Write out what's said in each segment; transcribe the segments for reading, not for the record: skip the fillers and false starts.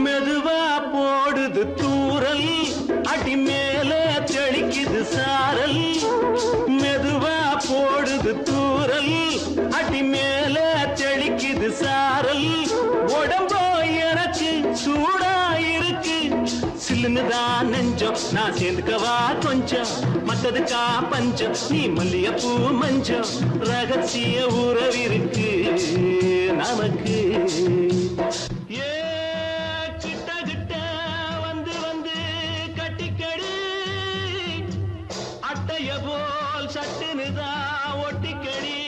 மெதுவா போடுது தூரல், அடி மேல தெளிக்குது சாரல். மெதுவா போடுது தூரல், அடி மேல தெளிக்குது சாரல். உடம்போ எனக்கு சூடா இருக்கு, சில்லுன்னுதான் நெஞ்சம். நான் சேர்ந்துக்கவா கொஞ்சம், மத்ததுக்கா பஞ்சம். நீ மல்லிகைப்பூ மஞ்சம், ரகசிய உறவிருக்கு நமக்கு. போல் சட்டுனுதான் ஒட்டிக்கடி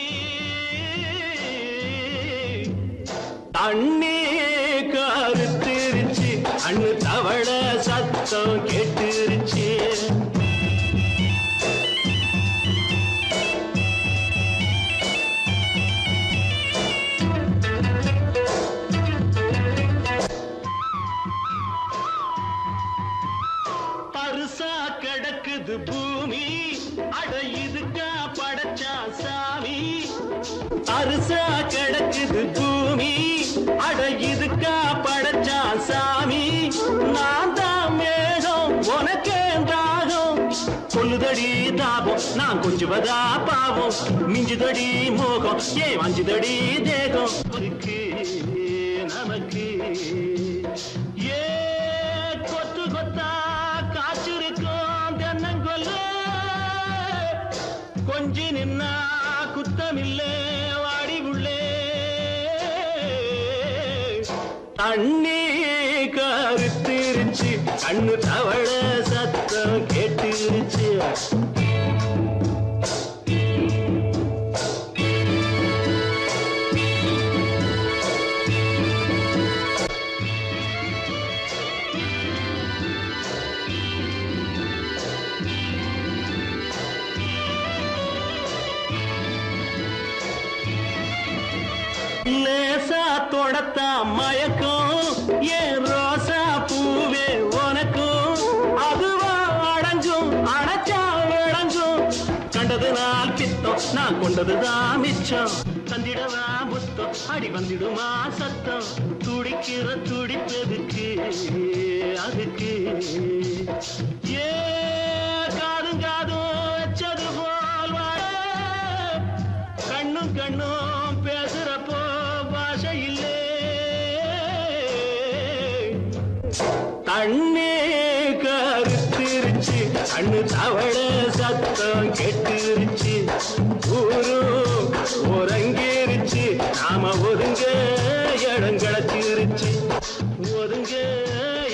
தண்ணி கருத்திருச்சு, அண்ணு தவள சத்தம் கேட்டுருச்சு. பருசா கிடக்குது பூமி, அட இதுக்கா படைச்சா சாமி. அரிசா கிடக்குது பூமி, அட இதுக்கா படைச்சா சாமி. நான் தான் மேகம், உனக்கே தாகம். சொல்லுதடி தாபம், நான் கொஞ்சுவதா பாவம். மிஞ்சுதடி மோகம், ஏன் வஞ்சுதடி தேகம். நமக்கு ஏ கொத்து கொத்தா காய்ச்சிருக்கும் தென்னங்கொல்ல, கொஞ்சி நின்னா குத்தமில்லே வாடி உள்ளே. தண்ணி கருத்திருச்சு, கண்ணு தவள சத்தம் கேட்டுருச்சு. லேசா தொடத்தா மயக்கும், ஏன் ரோசா பூவே உனக்கும். அதுவா அடைஞ்சும் அடைச்சா விளைஞ்சும், கண்டது நாள் பித்தம், நான் கொண்டதுதான் மிச்சம். தந்திடவா புத்தம், அடி வந்திடுமா சத்தம். துடிக்கிற துடிப்பதுக்கு அதுக்கு ஏ காதும் காதும் வச்சது போல் வாழ, கண்ணும் கண்ணும் பேசுறப்போ பாஷை இல்லே. தண்ணி கருத்திருச்சு, கண்ணு தவள சத்தம் கெட்டுருச்சு. ஊரும் உறங்கிருச்சு, நாம ஒதுங்க இடம் கிடைச்சிருச்சு. ஒதுங்க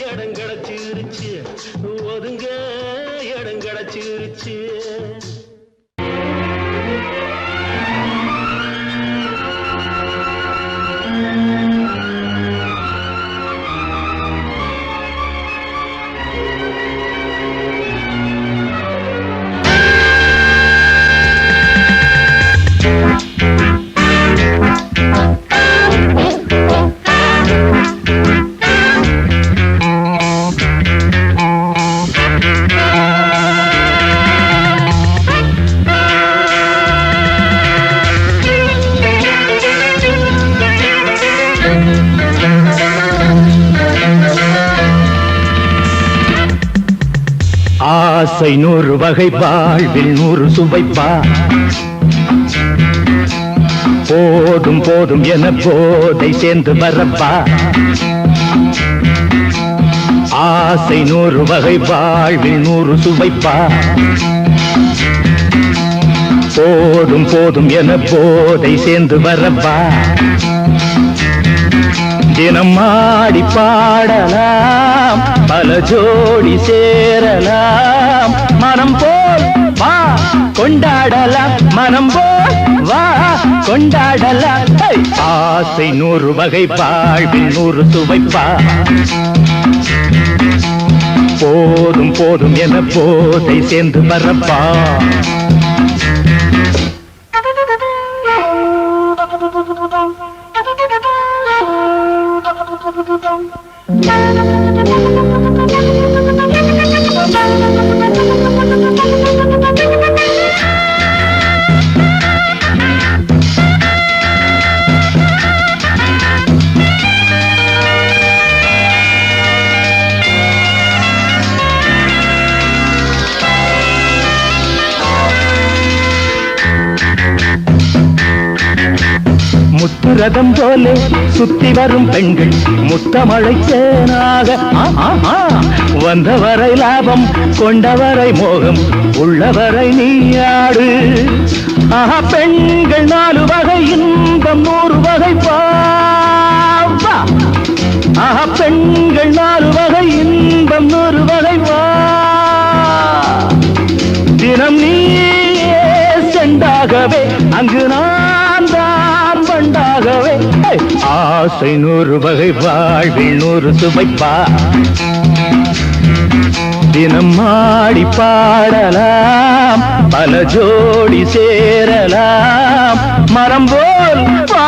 இடம் கிடைச்சிருச்சு, ஒதுங்க இடம் கிடைச்சிருச்சு. ஆசை 100 வகை வாழ்வில் 100 சுவைப்பா போதும் போதும் என போதை சேர்ந்து வரப்பா ஆசை 100 வகை வாழ்வில் 100 சுவைப்பா போதும் போதும் என போதை சேர்ந்து வரப்பா தினம் ஆடி பாடலாம் பல ஜோடி சேரலாம் மனம் போல் வா கொண்டாடலாம் மனம் போல் வா கொண்டாடலாம் ஆசை 100 வகை வாழ்வில் 100 சுவைப்பா போதும் போதும் என போதை சேர்ந்து வரப்பா முத்துரதம் போலே சுத்தி வரும் பெண்கள் முத்தமழை தேனாக வந்தவரை லாபம் கொண்டவரை மோகம் உள்ளவரை நீயாடு ஆஹா பெண்கள் 4 வகை இன்பம் 100 வகை வா ஆஹா பெண்கள் 4 வகை இன்பம் 100 வகை வா தினம் நீயே செண்டாகவே அங்கு நான் தான் பண்டாகவே ஆசை 100 வகை வாழ்வில் 100 சுவைப்பா தினம் ஆடி பாடலாம் பல ஜோடி சேரலாம் மரம் போல் வா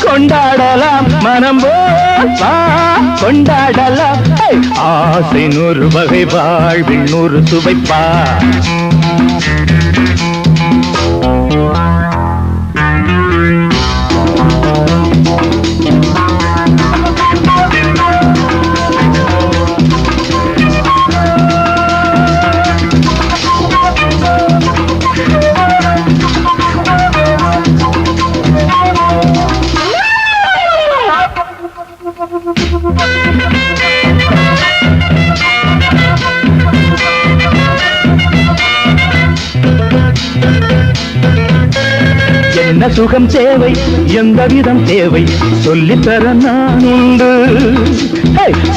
கொண்டாடலாம் மனம் போல் வா கொண்டாடலாம் ஆசை 100 வகை வாழ்வில் 100 சுவைப்பா என்ன சுகம் தேவை எந்த விதம் தேவை சொல்லித்தர நான் உண்டு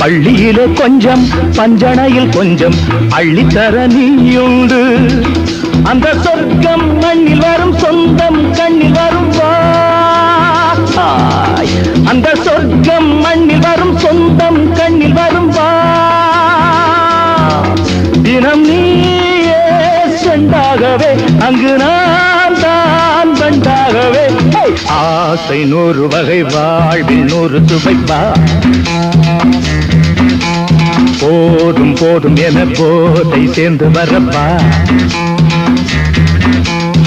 பள்ளியிலே கொஞ்சம் பஞ்சனையில் கொஞ்சம் அள்ளித்தர நீயுண்டு அந்த சொர்க்கம் மண்ணில் வரும் சொந்தம் கண்ணில் வரும் அந்த சொர்க்கம் மண்ணில் வரும் சொந்தம் கண்ணில் வரும் தினம் நீயே செண்டாகவே அங்கு நான் தான் பண்டாகவே ஆசை 100 வகை வாழ்வில் 100 சுவைப்பா போதும் போதும் என போதை சேர்ந்து வரப்பா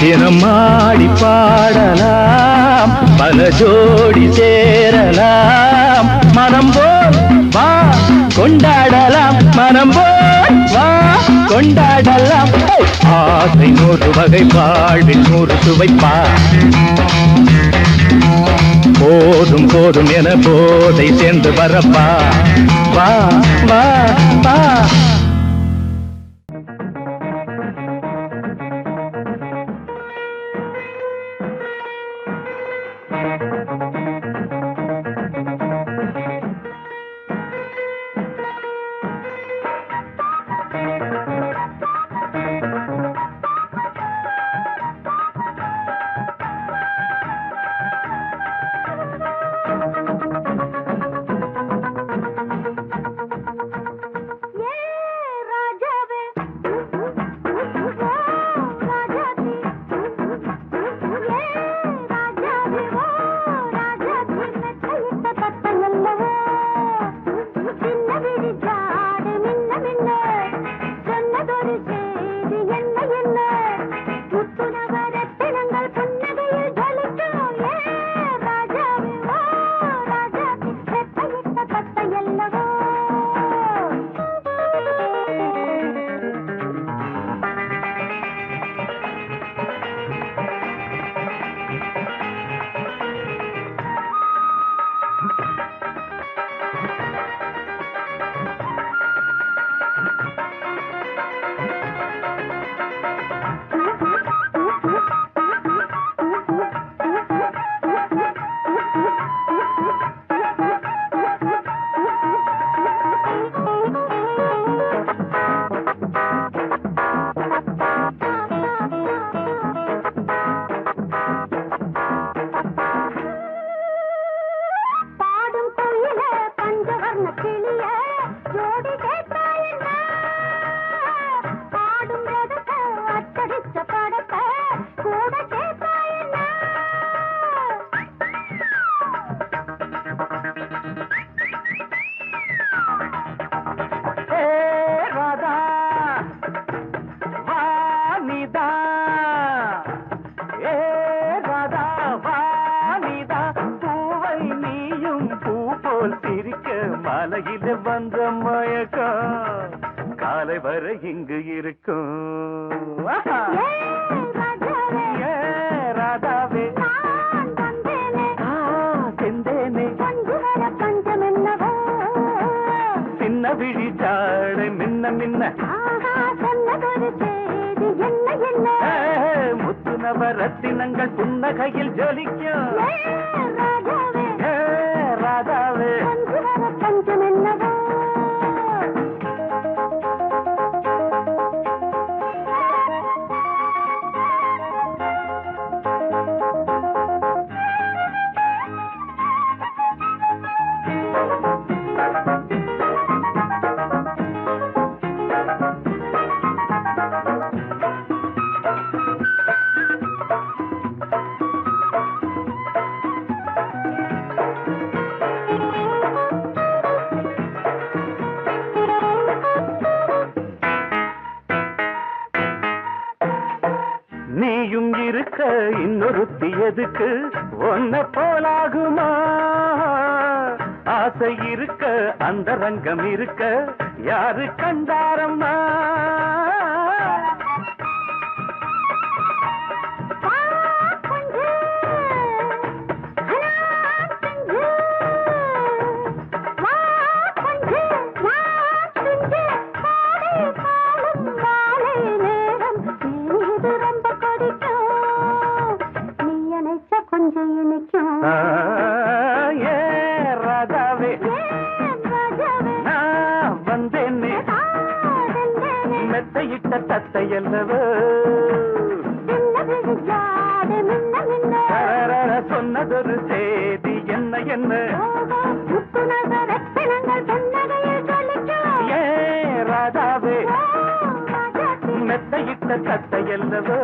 தினம் ஆடி பாடலாம் பல ஜோடி சேரலாம் மனம் போல் வா கொண்டாடலாம் மனம் போல் வா கொண்டாடலாம் ஆசை 100 வகை வாழ்வில் 100 சுவைப்பா போதும் போதும் என போதை சேர்ந்து வரப்பா வா வா வா மாலையில வந்த மயக்கம் காலை வரை இங்கு இருக்கும் ராதாவே செந்தேனே சின்ன விழி ஜாடை மின்ன மின்ன முத்து நவரத்தினங்கள் புன்னகையில் ஜொலிக்கும் ராதாவே பஞ்சம் என்னவோ நீயும் இருக்க இன்னொருத்தி எதுக்கு ஒன்ன போலாகுமா ஆசை இருக்க அந்த ரங்கம் இருக்க யாரு கண்டாரம்மா மெத்தையிட்ட தத்தையல்லவோ சொன்னதொரு செய்தி என்ன என்ன ஏ ராதாவே மெத்தையிட்ட தத்தையல்லவோ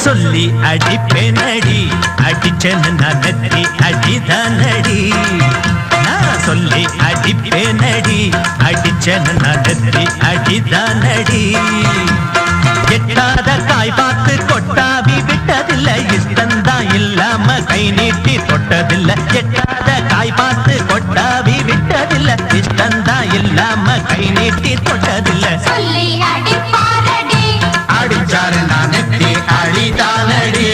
சொல்லி அடிப்பேனடி அடிச்சேன்னு நான் நெத்தி அடிதானடி நான் சொல்லி அடிப்பேனடி அடிச்சேன்னு நான் நெத்தி அடிதானடி எட்டாத காய் பார்த்து கொட்டாவி விட்டதில்லை இஷ்டந்தான் இல்லாம கை நீட்டி தொட்டதில்லை எட்டாத காய் பார்த்து கொட்டாவி விட்டதில்லை இஷ்டந்தான் இல்லாம கை நீட்டி தொட்டதில்லை சொல்லி அடிப்பாரடி அடிச்சாரு நான் நெத்தி அடிதானடி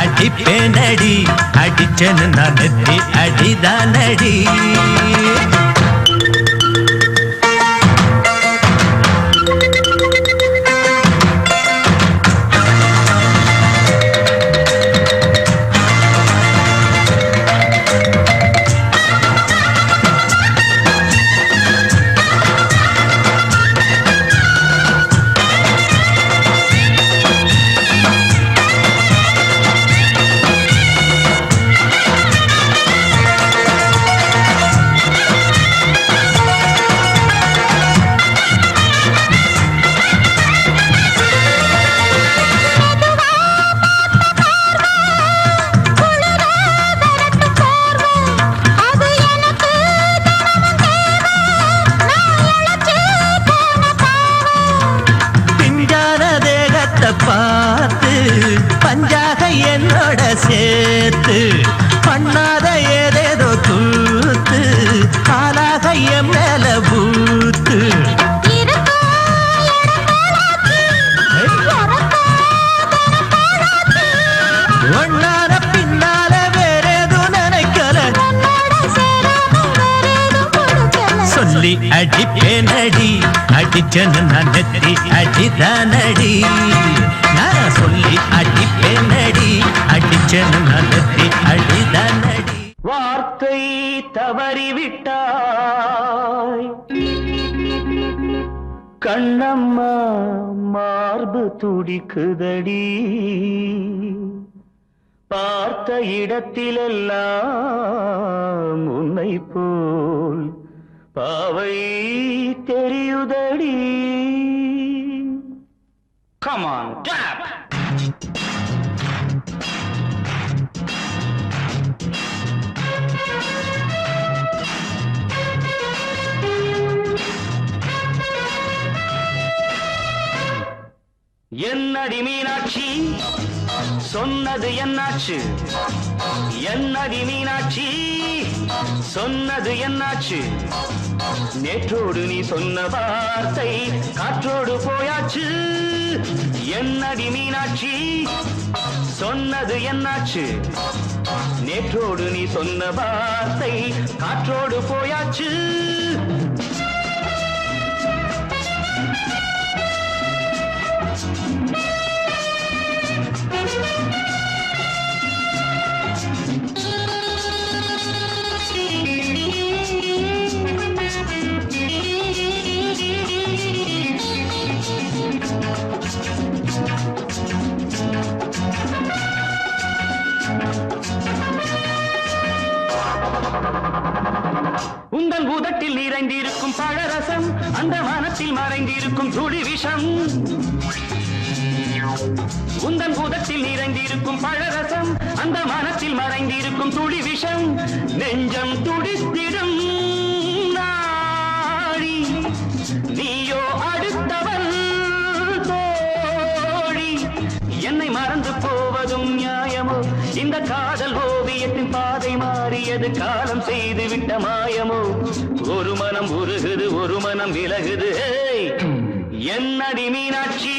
அடிப்பேனடி அடிச்சேன்னு நான் நெத்தி அடிதானடி அடிச்சனு நான் நெத்தி அடிதானடி நான் சொல்லி அடிப்பேனடி அடிச்சனு நான் நெத்தி அடிதானடி வார்த்தை தவறிவிட்டாய் கண்ணம்மா மார்பு துடிக்குதடி பார்த்த இடத்திலெல்லாம் உன்னை போல் பாவை தெரியுதடி Come on, tap! என்னடி மீனாட்சி சொன்னது என்னாச்சு என்னடி மீனாட்சி சொன்னது என்னாச்சு நேற்றோடு நீ சொன்ன வார்த்தை காற்றோடு போயாச்சு என்னடி மீனாட்சி சொன்னது என்னாச்சு நேற்றோடு நீ சொன்ன வார்த்தை காற்றோடு போயாச்சு உந்தன் பூதத்தில் நிறைந்திருக்கும் பழரசம் அந்த மனத்தில் மறைந்திருக்கும் துளி விஷம் உந்தன் பூதத்தில் நிறைந்திருக்கும் பழரசம் அந்த மனத்தில் மறைந்திருக்கும் துளி விஷம் நெஞ்சம் துடித்திடும் நாடி நீயோ அடுத்தவள் தோழி என்னை மறந்து போவதும் நியாயமோ இந்த காதல் ஓவியத்தின் பாதை மாறியது காலம் செய்து விட்ட மாயமோ ஒரு மனம் உருகுது ஒரு மனம் விலகுது என்னடி மீனாட்சி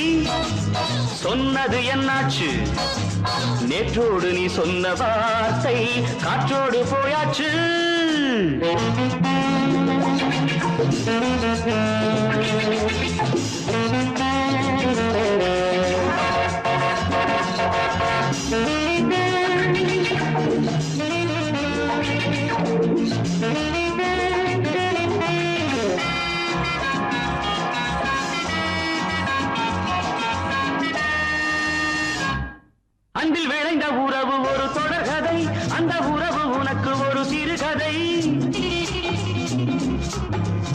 சொன்னது என்னாச்சு நேற்றோடு நீ சொன்ன வார்த்தை காற்றோடு போயாச்சு அன்பில் விளைந்த உறவு ஒரு தொடர்கதை அந்த உறவு உனக்கு ஒரு சிறுகதை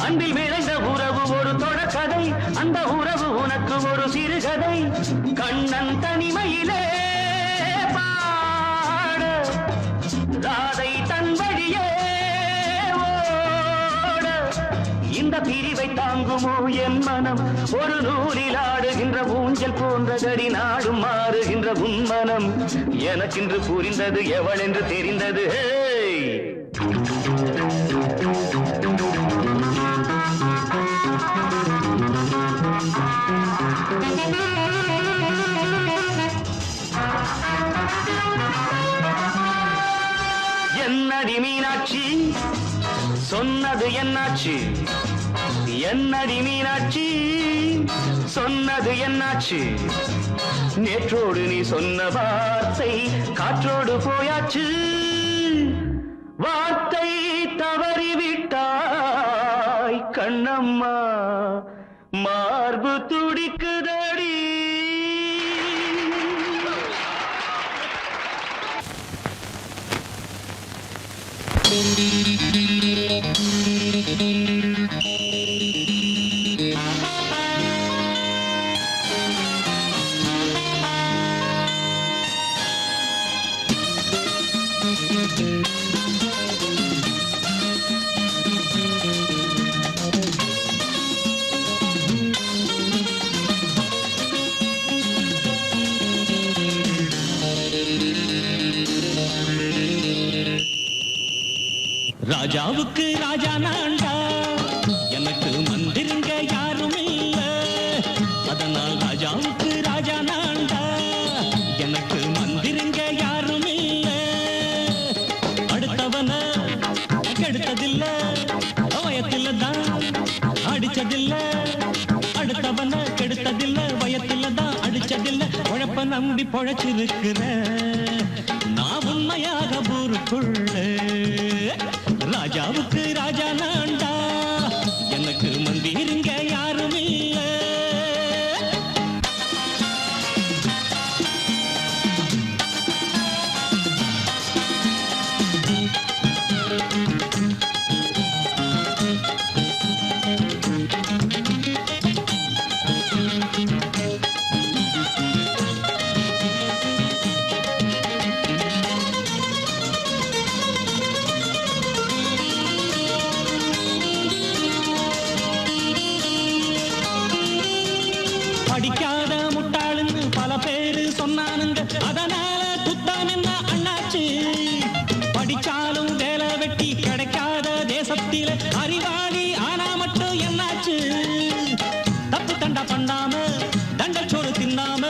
அன்பில் விளைந்த உறவு ஒரு தொடர்கதை அந்த உறவு உனக்கு ஒரு சிறுகதை கண்ணன் தனிமையிலே பாட ராதை தன் வழியே ஓட இந்த பிரிவை தாங்குமோ என் மனம் ஒரு நூலில் ஆடுகின்ற ஊஞ்சல் போன்றதடி நாடும் மாறுகின்ற உன்மனம் எனக்கென்று புரிந்தது எவள் என்று தெரிந்தது என்னடி மீனாட்சி சொன்னது என்னாச்சு என்னடி மீனாட்சி சொன்னது என்னாச்சு நேற்றோடு நீ சொன்ன வார்த்தை காற்றோடு போயாச்சு வார்த்தை தவறிவிட்டாய் கண்ணம்மா மார்பு துடிக்குதடி ராஜாவுக்கு ராஜா நான்டா எனக்கு மந்திருங்க யாரும் இல்ல அதனால் ராஜாவுக்கு ராஜா நான்டா எனக்கு மந்திருங்க யாரும் இல்ல அடுத்தவன கெடுத்ததில்ல வயத்தில்ல தான் அடிச்சதில்லை அடுத்தவன கெடுத்ததில்ல வயத்துல தான் அடிச்சதில்ல உழைப்ப நம்பி பொழைச்சிருக்கிற நான் உண்மையாக ஊருக்குள்ள ராஜாவுக்கு ராஜா நான்டா எனக்கு மந்திருங்க யாரும் இல்ல படிக்காத முட்டாளுன்னு பல பேரு சொன்னானுங்க அதனால குத்தம் என்ன அண்ணாச்சு படிச்சாலும் வேலை வெட்டி கிடைக்காத தேசத்தில அறிவாளி ஆனா மட்டும் என்னாச்சு தப்பு தண்டா பண்ணாம தண்டச்சோறு தின்னாம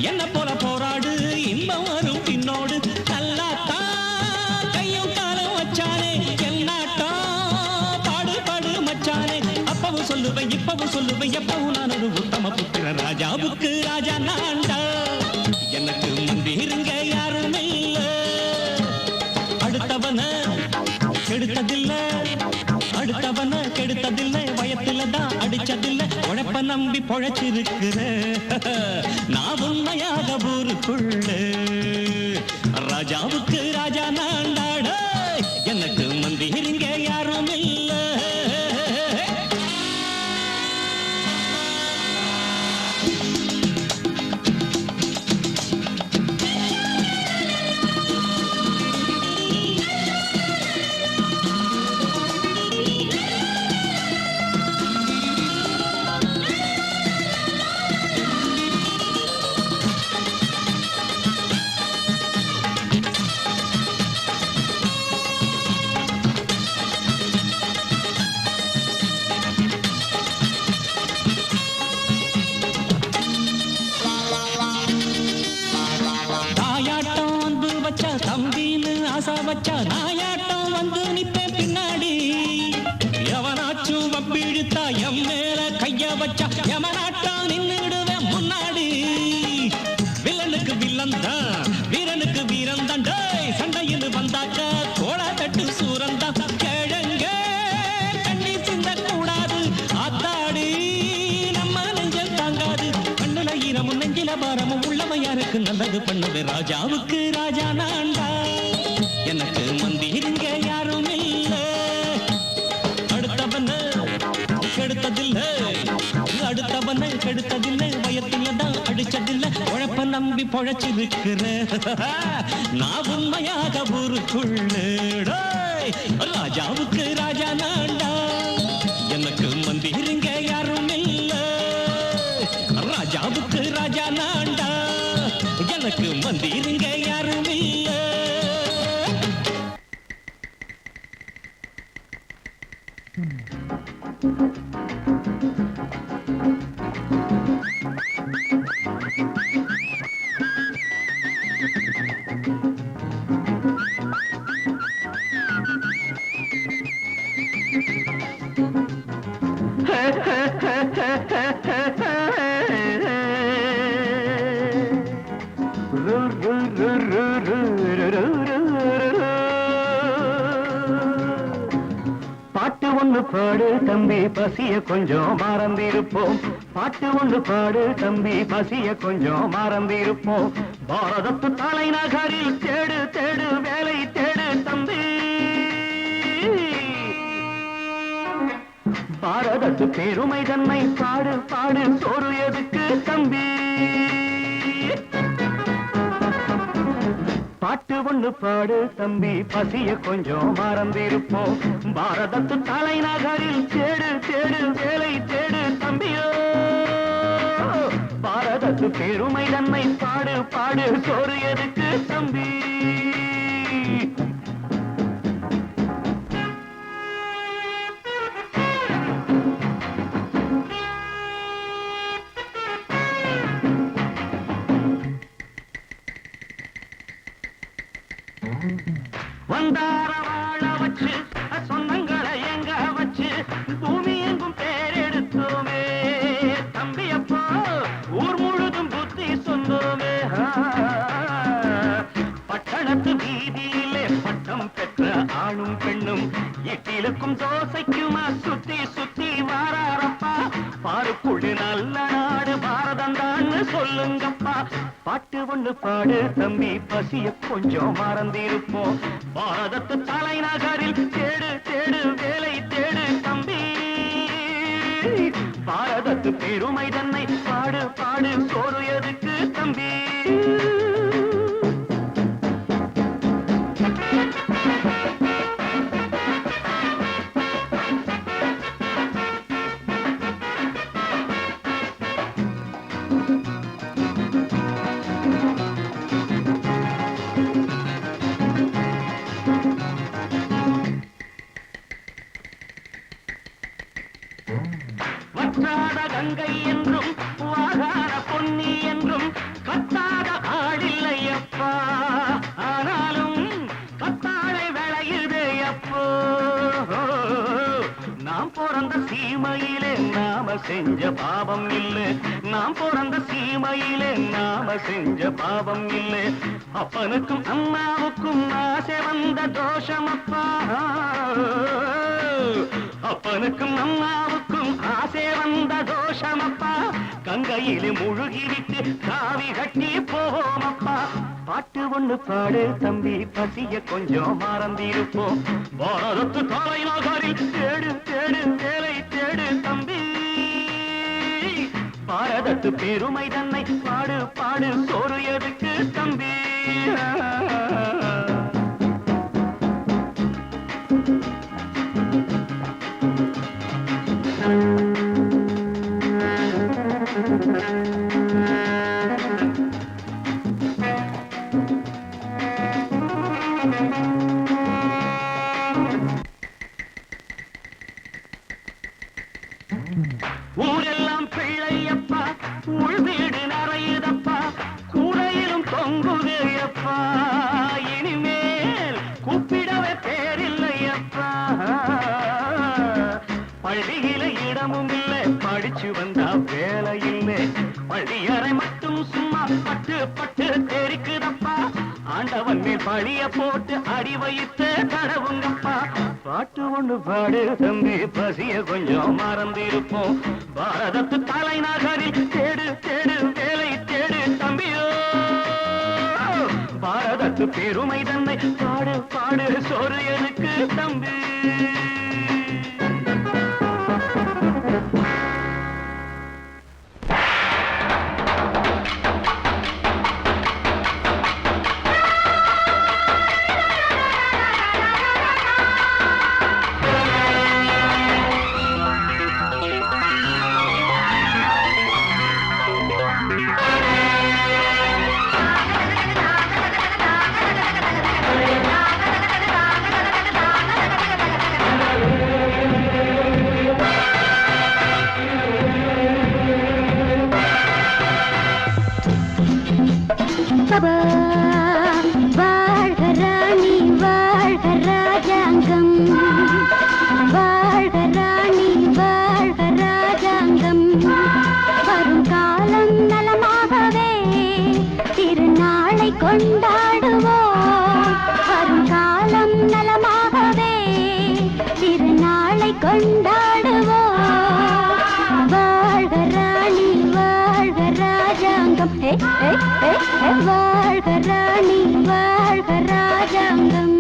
என்ன போல போராடு இன்பம் வரும் பின்னோடு நல்லாத்தான் கையும் காலம் வச்சானே என்னாட்டா பாடு பாடு மச்சானே அப்பவும் சொல்லுவேன் இப்பவும் சொல்லுவேன் எப்பவும் நான் ஒரு உத்தம புத்திர ராஜாவுக்கு ராஜா நான்டா எனக்கு மந்திருங்க யாரும் இல்ல அடுத்தவன கெடுத்ததில்ல அடுத்தவன கெடுத்ததில்லை வயத்துல தான் அடிச்சதில்ல உழைப்ப நம்பி பொழைச்சிருக்கிற நான் உண்மையாக ஊருக்குள்ள ராஜாவுக்கு ராஜா நான்டாட எனக்கு மந்திருங்க யாரும் இல்ல தாயாட்டம் வந்து வச்சா தம்பின்னு ஆசா வச்சா நாயாட்டம் வந்து நிப்பேன் பின்னாடி எவனாச்சும் வப்பிழுத்தா எம் மேல கைய வச்சா எமனாட்டம் நின்னுடுவேன் முன்னாடி வில்லனுக்கு வில்லன் தான் வீரனுக்கு வீரன் தான் சண்டையில் வந்தாக்க கோலா தட்டு சூரன் தான் கிழங்க கண்ணி சிந்த கூடாது ஆத்தாடி நம்ம நெஞ்சல் தாங்காது கண்ணுல ஈரமும் நெஞ்சில பாரமும் உள்ளவன் யாருக்கு நல்லது பண்ணுது ராஜாவுக்கு ராஜா நான்டா எனக்கு மந்திருங்க யாரும் இல்ல அடுத்தவன கெடுத்ததில்ல அடுத்தவன கெடுத்ததில்லை வயத்துல தான் அடிச்சதில்ல உழைப்ப நம்பி பொழைச்சிருக்கிற நான் உண்மையாக ஊருக்குள்ள ராஜாவுக்கு ராஜா நான்டா எனக்கு மந்திருங்க யாரும் இல்ல ராஜாவுக்கு ராஜா நான்டா எனக்கு மந்திருங்க யாரும் இல்ல பாட்டு ஒண்ணு பாடு தம்பி பசிய கொஞ்சம் மறந்திருப்போம் பாட்டு ஒண்ணு பாடு தம்பி பசிய கொஞ்சம் மறந்திருப்போம் பாரதத்து தலைநகரில் தேடு தேடு வேலை தேடு தம்பி பாரதத்து பெருமை தன்னை பாடு பாடு சோறு எதுக்கு தம்பி பாட்டு ஒண்ணு பாடு தம்பி பசிய கொஞ்சம் மறந்திருப்போம் பாரதத்து தலைநகரில் தேடு தேடு வேலை தேடு தம்பியோ பாரதத்து பெருமை தன்னை பாடு பாடு சோறு எதுக்கு தம்பி வந்தார வாழ வச்சு சொந்தங்களை எங்க வச்சு பூமி எங்கும் பேரெடுத்தோமே இழுக்கும் தோசைக்குமா சுத்தி சுத்தி வாராரப்பா பாருக்குழு நல்ல நாடு பாரதம் தான் சொல்லுங்கப்பா பாட்டு ஒண்ணு பாடு தம்பி பசிய கொஞ்சம் மறந்திருப்போம் பாரதத்து தலைநகரில் தேடு தேடு வேலை தேடு தம்பி பாரதத்து பெருமை தன்னை பாடு பாடு சோறு எதுக்கு தம்பி வற்றாத கங்கை என்றும் வாகாத பொன்னி என்றும் கத்தாத ஆடில்லையப்பா ஆனாலும் கத்தாழை விளையுதே அப்போ நாம் பிறந்த சீமையிலே நாம செஞ்ச பாவம் இல்லை நாம் பிறந்த சீமையிலே நாம செஞ்ச பாவம் இல்லை அப்பனுக்கும் அம்மாவுக்கும் ஆசை வந்த தோஷமப்பா அப்பனுக்கும் அம்மாவுக்கும் ஆசை வந்த தோஷமப்பா கங்கையிலே முழுகிவிட்டு காவி கட்டி போவோமப்பா பாட்டு ஒண்ணு பாடு தம்பி பசிய கொஞ்சம் மறந்திருப்போம் பாரதத்து தலைநகரில் தேடு தேடு வேலை தேடு தம்பி பாரதத்து பெருமை தன்னை பாடு பாடு சோறு எதுக்கு தம்பி ஊரெல்லாம் பிள்ளையப்பா உள் வீடு நிறையுதப்பா கூரையிலும் தொங்குதையப்பா இனிமேல் கூப்பிடவே பேரில்லையப்பா பள்ளியில இடமும் இல்லை படிச்சு வந்தா வேலை இல்லை பள்ளியறை மட்டும் சும்மா பட்டு பட்டு தெரிக்குதப்பா ஆண்டவன் மேல் பழிய போட்டு அடி வைத்து தடவுங்கப்பா பாட்டு ஒண்ணு பாடு தம்பி பசிய கொஞ்சம் மறந்திருப்போம் பாரதத்து தலைநகரில் தேடு தேடு வேலை தேடு தம்பியோ பாரதத்து பெருமை தன்னை பாடு பாடு சோறு எனக்கு தம்பி வாழ்க ராணி வாழ்க ராஜாங்கம் வாழ்க ராணி வாழ்க ராஜாங்கம் வரும் காலம் நலமாகவே திருநாளை கொண்டாடுவோம் வரும் காலம் நலமாகவே திருநாளை கொண்டாடுவோம் வாழ்க ராணி வாழ்க ராஜாங்கம் வாழ்க ராணி வாழ்க ராஜாங்கம்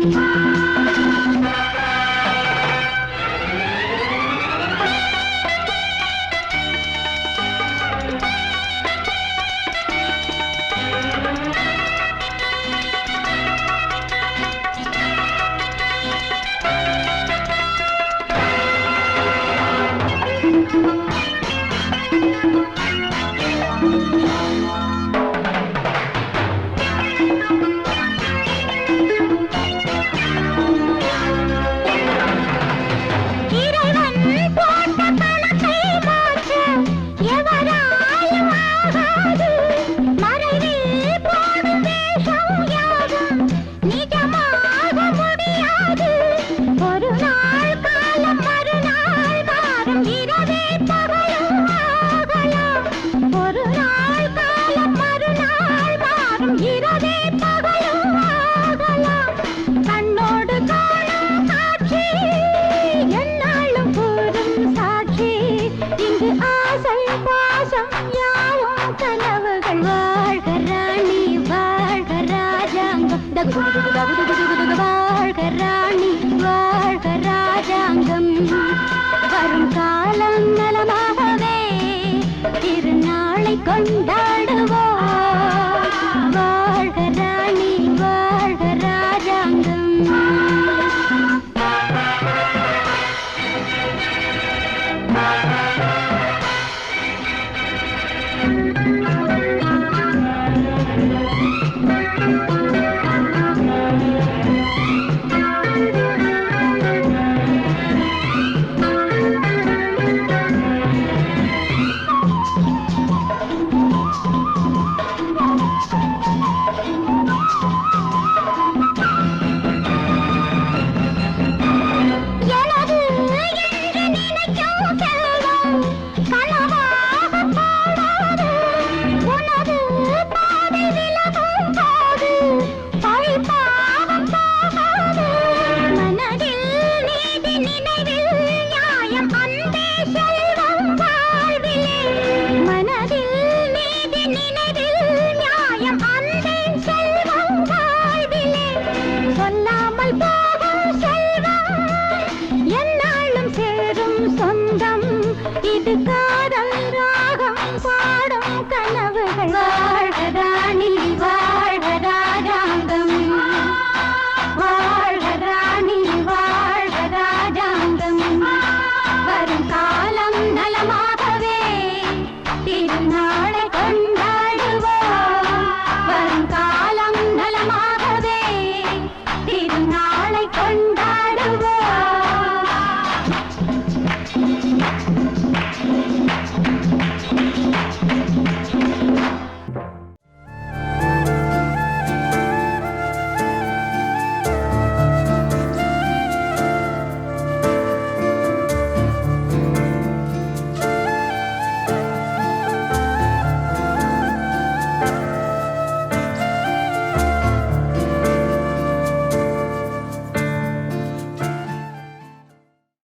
பாசம் யாவும் கனவுகள் வாழ்க ராணி வாழ்க ராஜாங்கம் வாழ்க ராணி வாழ்க ராஜாங்கம் வரும் காலம் நலமாகவே திருநாளை கொண்டாட